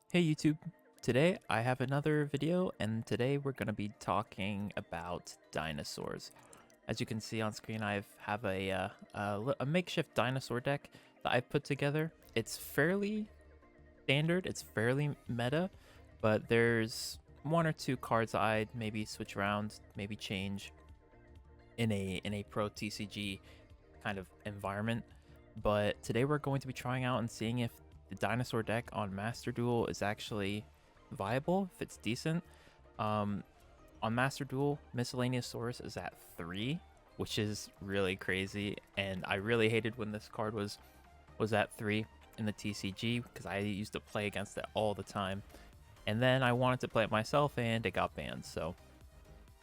Hey YouTube, today I have another video and today we're going to be talking about dinosaurs. As you can see on screen, I have a makeshift dinosaur deck that I've put together. It's fairly standard, it's fairly meta, but there's one or two cards I'd maybe switch around, maybe change in a pro TCG kind of environment. But today we're going to be trying out and seeing if the dinosaur deck on Master Duel is actually viable, if it's decent. On Master Duel, Miscellaneous Source is at 3, which is really crazy, and I really hated when this card was at 3 in the TCG because I used to play against it all the time. And then I wanted to play it myself and it got banned. So,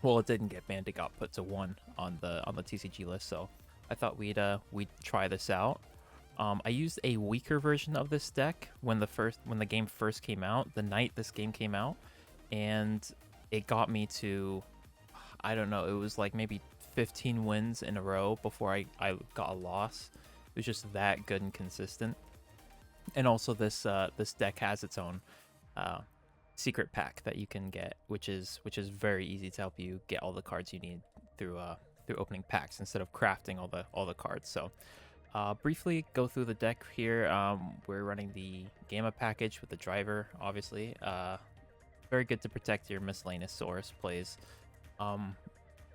well, it didn't get banned, it got put to 1 on the TCG list. So, I thought we'd try this out. I used a weaker version of this deck when the game first came out, the night this game came out, and it got me to, I don't know, it was like maybe 15 wins in a row before I got a loss. It was just that good and consistent. And also this deck has its own secret pack that you can get, which is very easy to help you get all the cards you need through opening packs instead of crafting all the cards. So briefly go through the deck here. We're running the Gamma package with the driver, obviously. Very good to protect your miscellaneous source plays.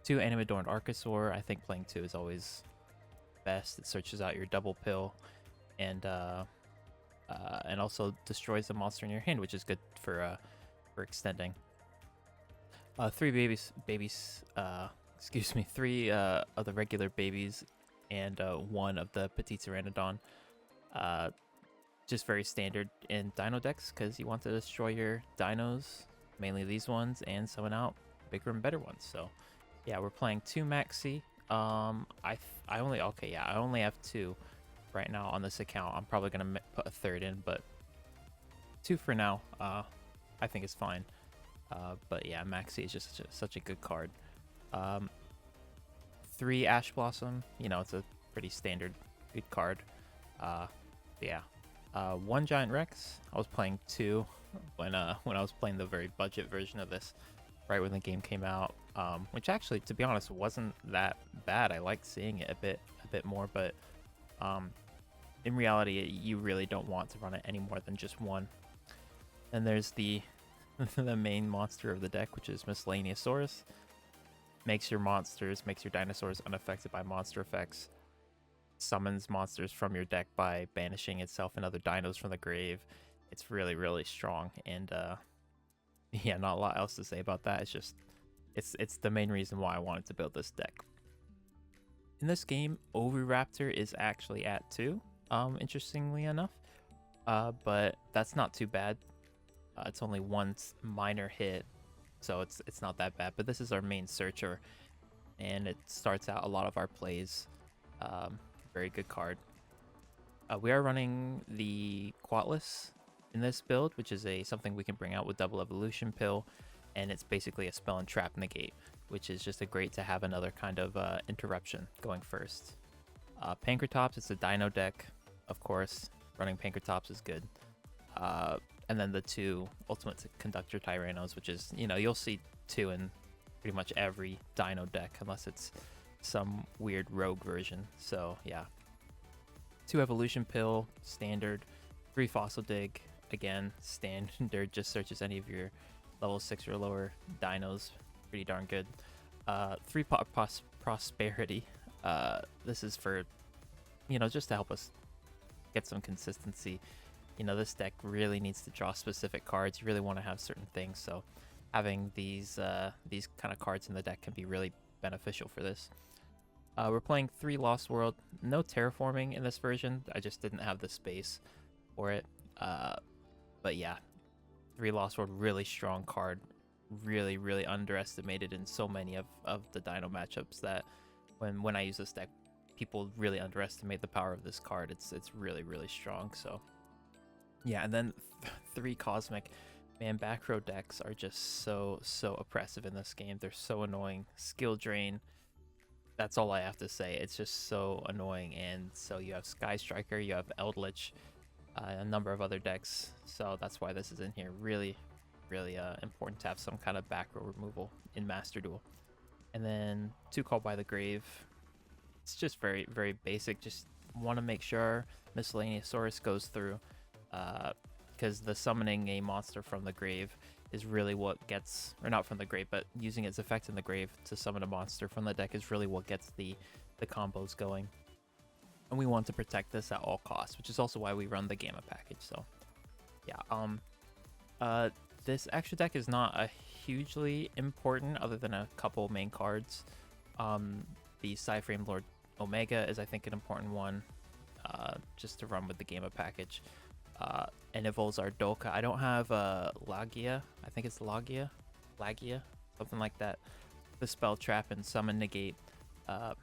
2 Anime Adorned Archosaur. I think playing 2 is always best. It searches out your double pill and also destroys the monster in your hand, which is good for extending. 3 babies. Excuse me, 3 of the regular babies and 1 of the Petite Pteranodon. Just very standard in dino decks because you want to destroy your dinos, mainly these ones, and summon out bigger and better ones. So yeah, we're playing 2 Maxi. I only have 2 right now on this account. I'm probably gonna put a 3rd in, but 2 for now. I think is fine. But yeah, Maxi is just such a good card. 3 Ash Blossom, it's a pretty standard good card. Yeah. 1 Giant Rex. I was playing 2 when I was playing the very budget version of this right when the game came out, which actually, to be honest, wasn't that bad. I liked seeing it a bit more, but in reality, you really don't want to run it any more than just 1. And there's the the main monster of the deck, which is Miscellaneous Source. Makes your dinosaurs unaffected by monster effects. Summons monsters from your deck by banishing itself and other dinos from the grave. It's really, really strong, and yeah, not a lot else to say about that. It's just, it's the main reason why I wanted to build this deck. In this game, Oviraptor is actually at 2, interestingly enough, but that's not too bad. It's only 1 minor hit, so it's not that bad. But this is our main searcher, and it starts out a lot of our plays. Very good card. We are running the Quatless in this build, which is something we can bring out with double evolution pill, and it's basically a spell and trap negate, which is just a great to have another kind of interruption going first. Pankratops, it's a dino deck, of course. Running Pankratops is good. And then the 2 Ultimate Conductor Tyrannos, which is, you'll see 2 in pretty much every dino deck, unless it's some weird rogue version. So yeah, 2 Evolution Pill, standard. 3 Fossil Dig, again, standard, just searches any of your level 6 or lower dinos, pretty darn good. 3 Prosperity, this is for, just to help us get some consistency. This deck really needs to draw specific cards. You really want to have certain things, so having these kind of cards in the deck can be really beneficial for this. We're playing 3 Lost World. No terraforming in this version. I just didn't have the space for it. But yeah, 3 Lost World, really strong card. Really, really underestimated in so many of the Dino matchups that when I use this deck, people really underestimate the power of this card. It's really, really strong. So yeah, and then 3 Cosmic. Man, back row decks are just so oppressive in this game. They're so annoying. Skill drain. That's all I have to say. It's just so annoying. And so you have Sky Striker, you have Eldritch, a number of other decks. So that's why this is in here. Really, really important to have some kind of back row removal in Master Duel. And then 2 Call by the Grave. It's just very, very basic. Just want to make sure Miscellaneousaurus goes through, because the summoning a monster from the grave is really what gets, or not from the grave, but using its effect in the grave to summon a monster from the deck is really what gets the combos going. And we want to protect this at all costs, which is also why we run the Gamma package. So yeah, this extra deck is not a hugely important other than a couple main cards. The Psyframe Lord Omega is, I think, an important one, just to run with the Gamma package. Enivals are Dolka. I don't have Lagia. I think it's Lagia, something like that. The Spell Trap and Summon Negate. I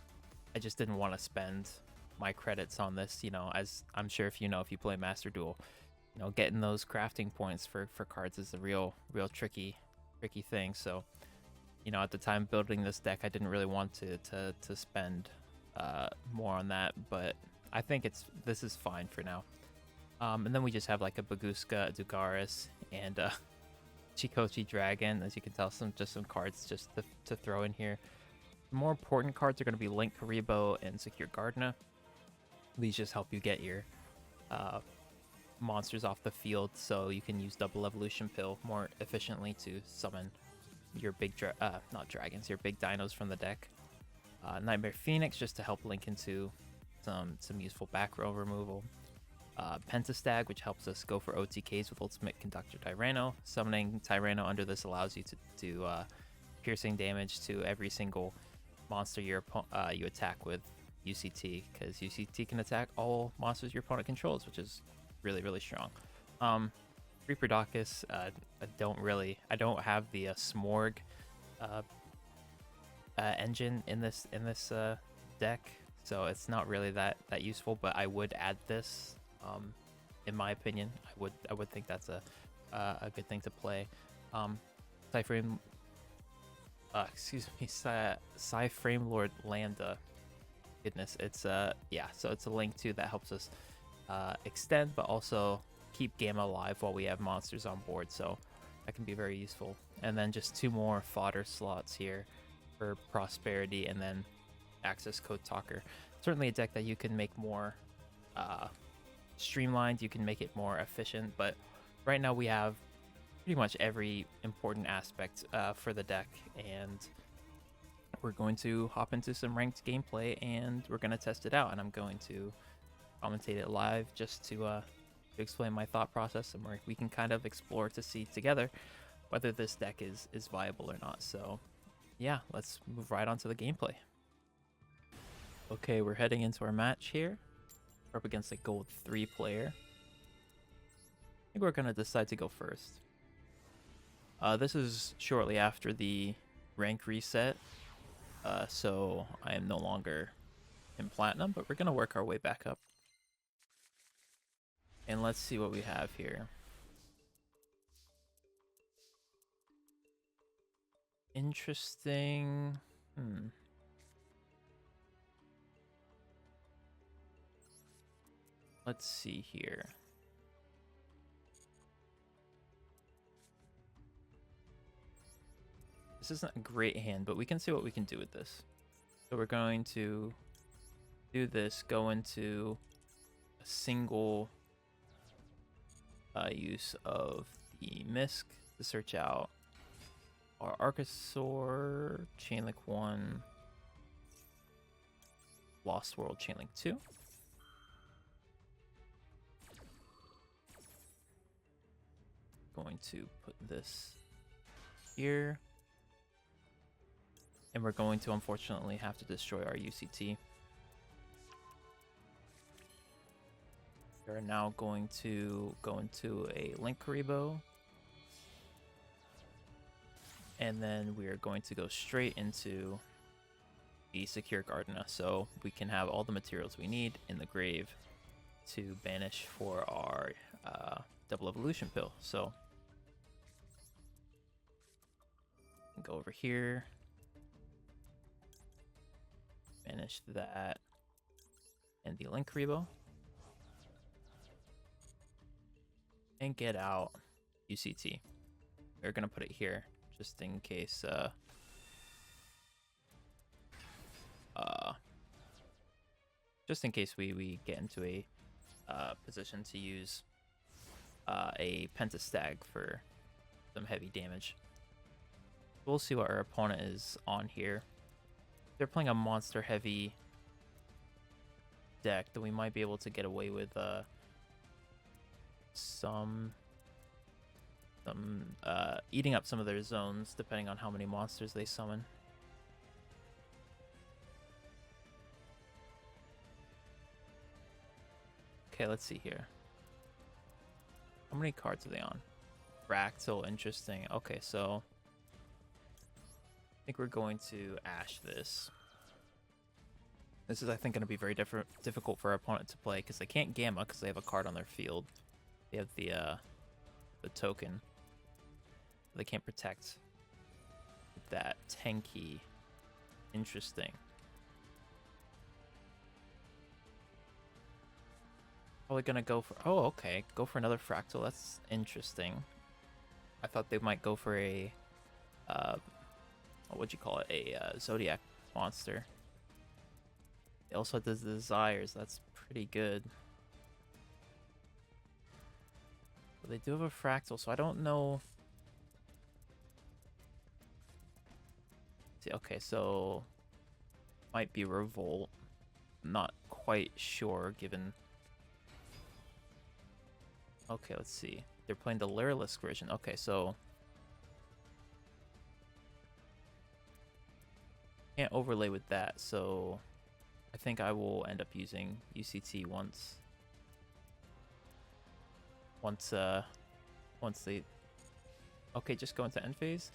just didn't want to spend my credits on this, you know, as I'm sure if you play Master Duel, you know, getting those crafting points for cards is a real tricky thing. So, you know, at the time building this deck, I didn't really want to spend more on that, but I think this is fine for now. And then we just have like a Baguska, Dugaris, and Chikochi Dragon. As you can tell, some cards just to throw in here. The more important cards are going to be Link Karibo and Secure Gardena. These just help you get your monsters off the field, so you can use Double Evolution Pill more efficiently to summon your big not dragons, your big dinos from the deck. Nightmare Phoenix just to help link into some useful back row removal. Pentastag, which helps us go for OTKs with Ultimate Conductor Tyranno. Summoning Tyranno under this allows you to do piercing damage to every single monster you attack with UCT, because UCT can attack all monsters your opponent controls, which is really, really strong. Reaperdocus, I don't have the Smorg engine in this deck, so it's not really that useful, but I would add this. In my opinion, I would think that's a good thing to play. Psyframe Lord Lambda. Goodness, it's so it's a link too that helps us extend, but also keep Gamma alive while we have monsters on board. So that can be very useful. And then just 2 more fodder slots here for Prosperity, and then Access Code Talker. Certainly a deck that you can make more streamlined, you can make it more efficient, but right now we have pretty much every important aspect for the deck, and we're going to hop into some ranked gameplay and we're going to test it out, and I'm going to commentate it live just to explain my thought process, and where we can kind of explore to see together whether this deck is viable or not. So yeah, let's move right on to the gameplay. Okay, we're heading into our match here. We're up against a gold 3 player. I think we're going to decide to go first. This is shortly after the rank reset, so I am no longer in Platinum, but we're going to work our way back up. And let's see what we have here. Interesting. Let's see here. This isn't a great hand, but we can see what we can do with this. So we're going to do this, go into a single use of the Misk to search out our Archosaur, Chainlink 1, Lost World, Chainlink 2. Going to put this here. And we're going to unfortunately have to destroy our UCT. We're now going to go into a Link Karibo. And then we are going to go straight into the Secure Gardena, so we can have all the materials we need in the grave to banish for our Double Evolution Pill. So go over here, banish that, and the Link Karibo. and get out UCT. We're gonna put it here just in case. Just in case we get into a position to use a pentastag for some heavy damage. We'll see what our opponent is on here. They're playing a monster heavy deck that we might be able to get away with some eating up some of their zones depending on how many monsters they summon. Okay, let's see here. How many cards are they on? Fractal, interesting. Okay, so I think we're going to Ash this. This is, I think, going to be very difficult for our opponent to play because they can't Gamma because they have a card on their field. They have the token. They can't protect that tanky. Interesting. Probably gonna go for... Oh, okay. Go for another Fractal. That's interesting. I thought they might go for a... what'd you call it? A Zodiac monster. They also have the Desires. That's pretty good. But they do have a Fractal, so I don't know... See, okay, so... Might be Revolt. Not quite sure, given... Okay, let's see. They're playing the Lyrilisk version. Okay, so... Can't overlay with that, so... I think I will end up using UCT once they... Okay, just go into end phase?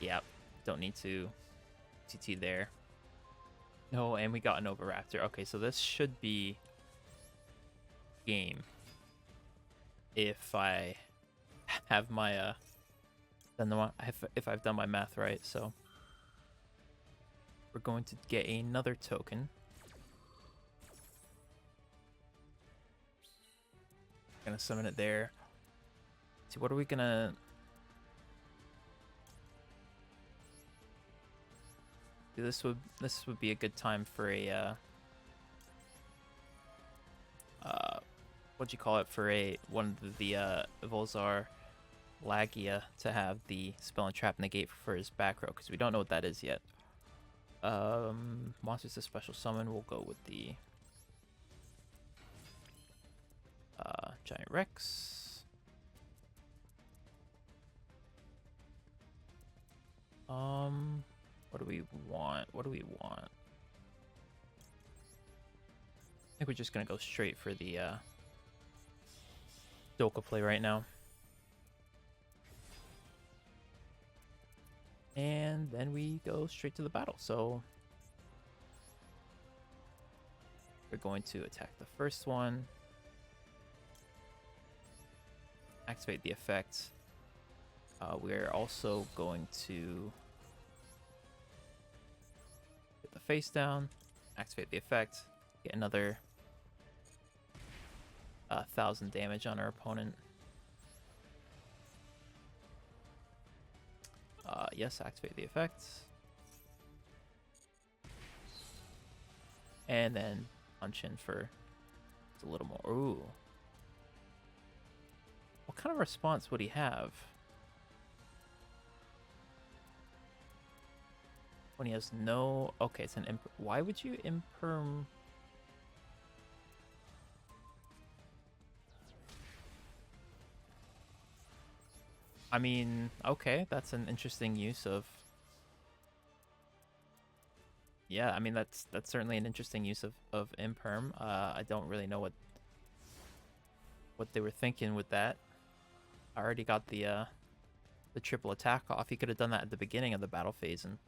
Yep, don't need to UCT there. No, and we got an Oviraptor. Okay, so this should be... game. If I have my if I've done my math right, so we're going to get another token. Gonna summon it there. See, what are we gonna... This would be a good time for a what'd you call it, for a one of the Volzar Lagia to have the spell and trap negate for his back row, because we don't know what that is yet. Monsters to special summon, we'll go with the Giant Rex. What do we want? What do we want? I think we're just gonna go straight for the Doka play right now. And then we go straight to the battle. So we're going to attack the first one. Activate the effect. We're also going to get the face down, activate the effect, get another 1,000 damage on our opponent. Yes, activate the effect. And then punch in for a little more. Ooh. What kind of response would he have? When he has no... Okay, it's an imp... Why would you imperm... I mean, okay, that's an interesting use of... Yeah, I mean, that's certainly an interesting use of imperm. I don't really know what they were thinking with that. I already got the triple attack off. He could have done that at the beginning of the battle phase, and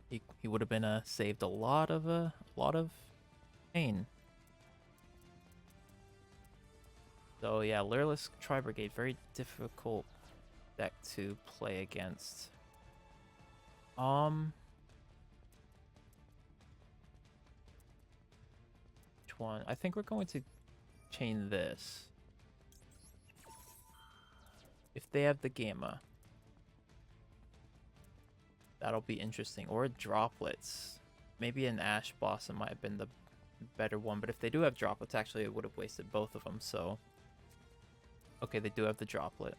he would have been saved a lot of pain. So yeah, Lyrilisk Tri-Brigade, very difficult deck to play against. Which one? I think we're going to chain this. If they have the Gamma, that'll be interesting. Or droplets. Maybe an Ash Blossom might have been the better one, but if they do have droplets, actually it would have wasted both of them, so... Okay, they do have the droplet.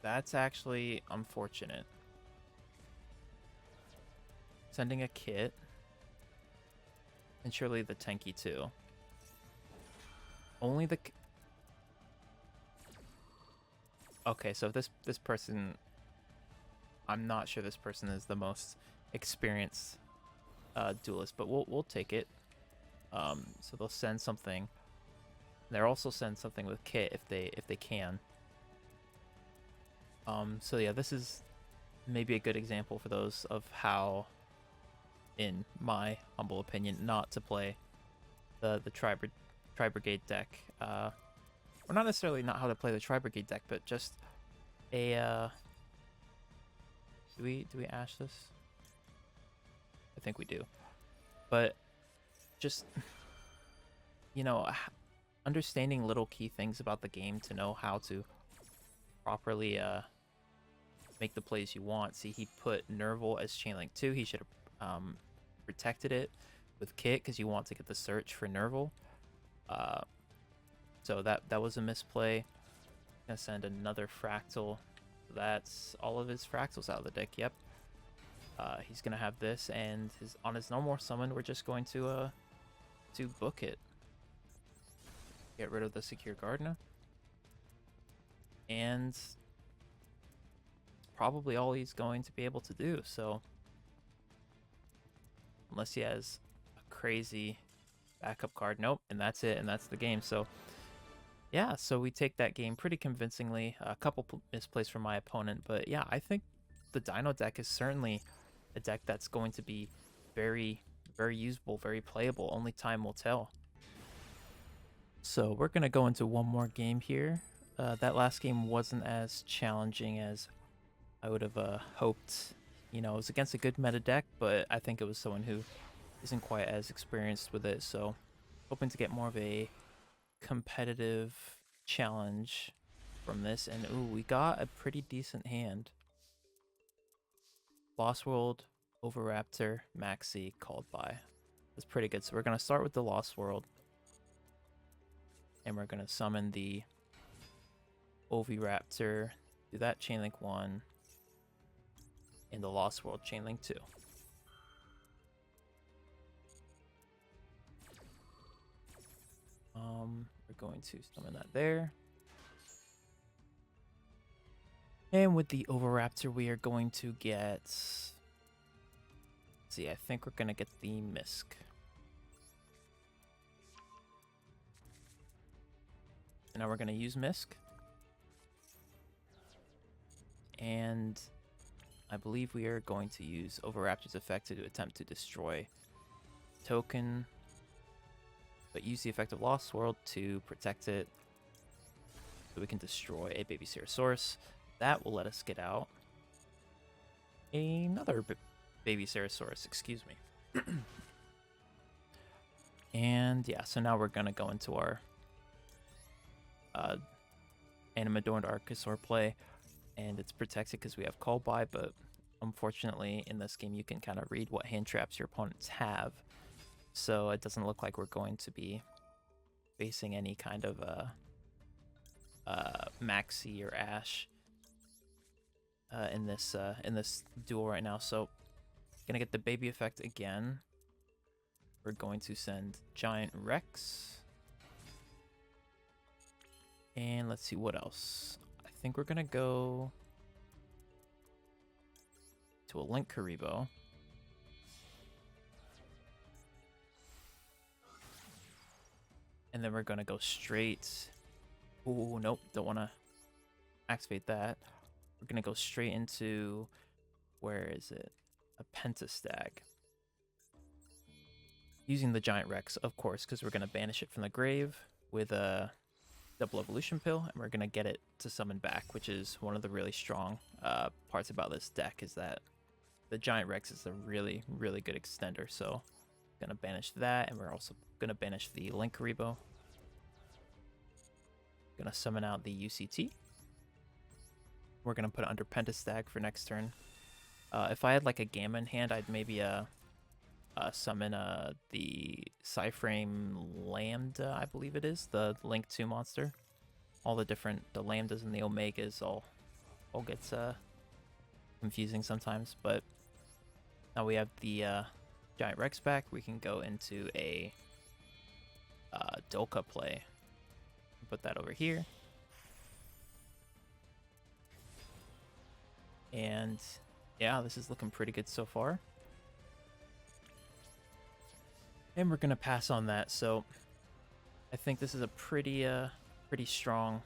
That's actually unfortunate. Sending a kit. And surely the Tenki too. Only the... Okay, so this person... I'm not sure this person is the most experienced duelist, but we'll take it. So they'll send something. They'll also send something with kit if they can. So yeah, this is maybe a good example for those of how, in my humble opinion, not to play the Tri-Brigade deck. Or not necessarily not how to play the Tri-Brigade deck, but just a do we Ash this? I think we do. But just, you know, understanding little key things about the game to know how to properly make the plays you want. See, he put Nerval as Chainlink 2. He should have protected it with Kit because you want to get the search for Nerval. So that was a misplay. Gonna send another Fractal. That's all of his Fractals out of the deck. Yep. He's gonna have this, and on his No More Summon, we're just going to book it. Get rid of the Secure Gardener. And it's probably all he's going to be able to do, so unless he has a crazy backup card. Nope, and that's it, and that's the game. So yeah, so we take that game pretty convincingly. A couple misplays from my opponent, but yeah, I think the Dino deck is certainly a deck that's going to be very, very usable, very playable. Only time will tell. So we're going to go into one more game here. That last game wasn't as challenging as I would have hoped. You know, it was against a good meta deck, but I think it was someone who isn't quite as experienced with it. So hoping to get more of a competitive challenge from this. And ooh, we got a pretty decent hand. Lost World, Overraptor, Maxi, Called By. That's pretty good. So we're going to start with the Lost World. And we're going to summon the Oviraptor, do that Chainlink 1, and the Lost World Chainlink 2. We're going to summon that there. And with the Oviraptor, we are going to get... Let's see, I think we're going to get the Misk. And now we're going to use Misk. And I believe we are going to use Oviraptor's effect to attempt to destroy token, but use the effect of Lost World to protect it so we can destroy a baby Ceratosaurus. That will let us get out another baby Ceratosaurus, excuse me. And yeah, so now we're going to go into our Animadorned Archosaur play, and it's protected because we have Call By, but unfortunately in this game you can kind of read what hand traps your opponents have, so it doesn't look like we're going to be facing any kind of Maxi or Ash in this duel right now. So gonna get the baby effect again. We're going to send Giant Rex. And let's see what else. I think we're gonna go to a Link Karibo. And then we're gonna go straight. Ooh, nope, don't wanna activate that. We're gonna go straight into, where is it? A Pentastag. Using the Giant Rex, of course, because we're gonna banish it from the grave with a Double Evolution Pill, and we're gonna get it to summon back, which is one of the really strong parts about this deck, is that the Giant Rex is a really, really good extender. So Gonna banish that, and we're also gonna banish the Link Rebo. Gonna summon out the UCT. We're gonna put it under Pentastag for next turn. If I had like a Gamma in hand, I'd maybe summon the Psyframe Lambda, I believe it is, the Link 2 monster. All the Lambdas and the Omegas all gets confusing sometimes, but now we have the Giant Rex back. We can go into a Dolka play. Put that over here. And yeah, this is looking pretty good so far. And we're gonna pass on that. So I think this is a pretty strong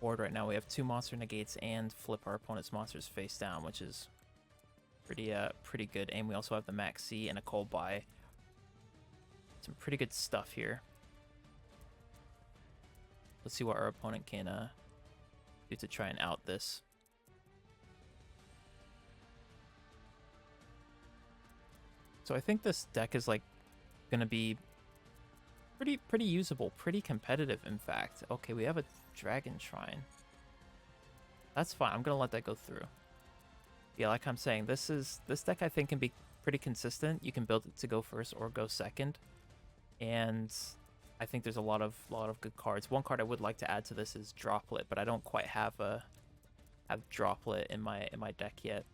board right now. We have 2 monster negates and flip our opponent's monsters face down, which is pretty good. And we also have the Max C and a Cold Buy. Some pretty good stuff here. Let's see what our opponent can do to try and out this. So I think this deck is like gonna be pretty usable, pretty competitive in fact. Okay, we have a Dragon Shrine. That's fine. I'm gonna let that go through. Yeah, like I'm saying, this deck I think can be pretty consistent. You can build it to go first or go second, and I think there's a lot of good cards. One card I would like to add to this is Droplet, but I don't quite have Droplet in my deck yet,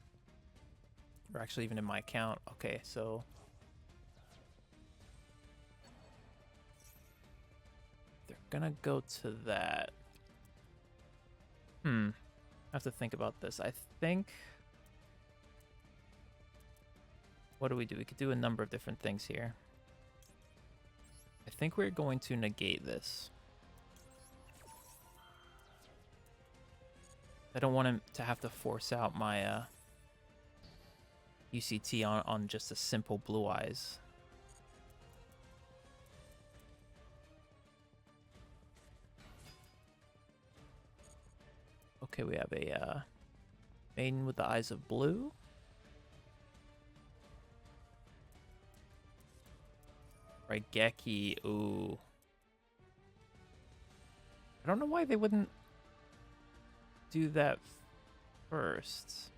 or actually even in my account. Okay, so they're gonna go to that. I have to think about this. I think, what do? We could do a number of different things here. I think we're going to negate this. I don't want him to have to force out my UCT on just a simple Blue Eyes. Okay, we have a Maiden with the Eyes of Blue. Raigeki, ooh. I don't know why they wouldn't do that first.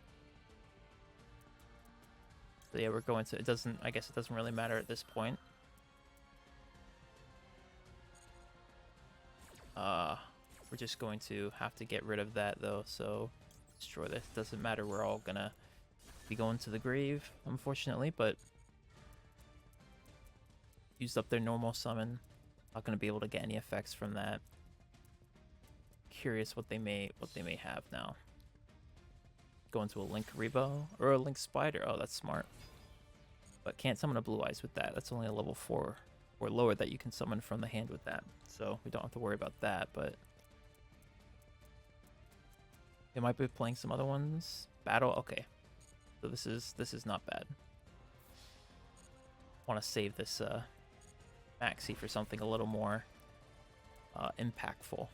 So yeah, we're going to, I guess it doesn't really matter at this point. We're just going to have to get rid of that though, so destroy this. Doesn't matter, we're all gonna be going to the grave, unfortunately, but used up their normal summon. Not gonna be able to get any effects from that. Curious what they may have now. Go into a Link Rebo or a Link Spider. Oh, that's smart. But can't summon a Blue Eyes with that. That's only a level 4 or lower that you can summon from the hand with that. So we don't have to worry about that, but they might be playing some other ones. Battle, okay. So this is not bad. Want to save this Maxi for something a little more impactful.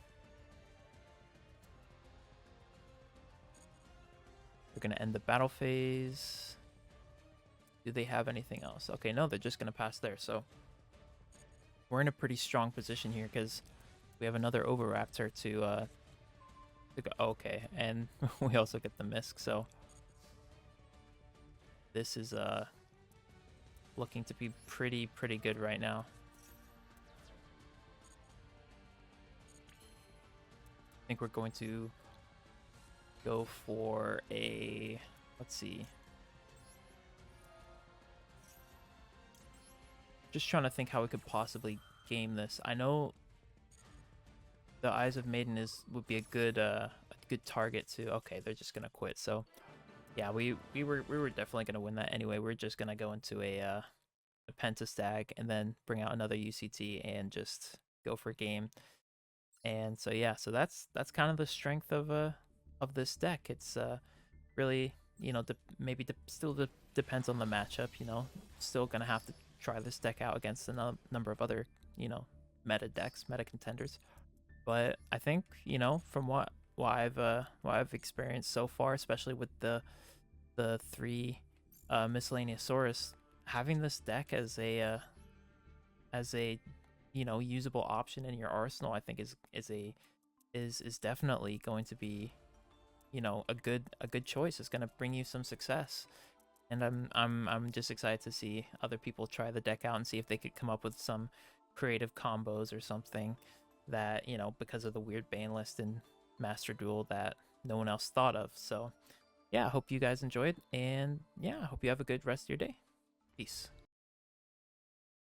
We're gonna end the battle phase. Do they have anything else? Okay, no, they're just gonna pass there. So we're in a pretty strong position here because we have another Oviraptor to go. Okay, and we also get the Misk. So this is looking to be pretty good right now. I think we're going to go for a, let's see. Just trying to think how we could possibly game this. I know the Eyes of Maiden would be a good target to. Okay, they're just gonna quit. So yeah, we were definitely gonna win that anyway. We're just gonna go into a Pentastag and then bring out another UCT and just go for game. And so yeah, so that's kind of the strength of this deck. It's really, you know, still depends on the matchup. You know, still gonna have to try this deck out against a number of other, you know, meta decks, meta contenders. But I think, you know, from what I've experienced so far, especially with the 3 Miscellaneousaurus, having this deck as a as a usable option in your arsenal, I think is definitely going to be a good choice. It's going to bring you some success. And I'm just excited to see other people try the deck out and see if they could come up with some creative combos or something that, because of the weird ban list in Master Duel that no one else thought of. So yeah, I hope you guys enjoyed, and yeah, I hope you have a good rest of your day. Peace.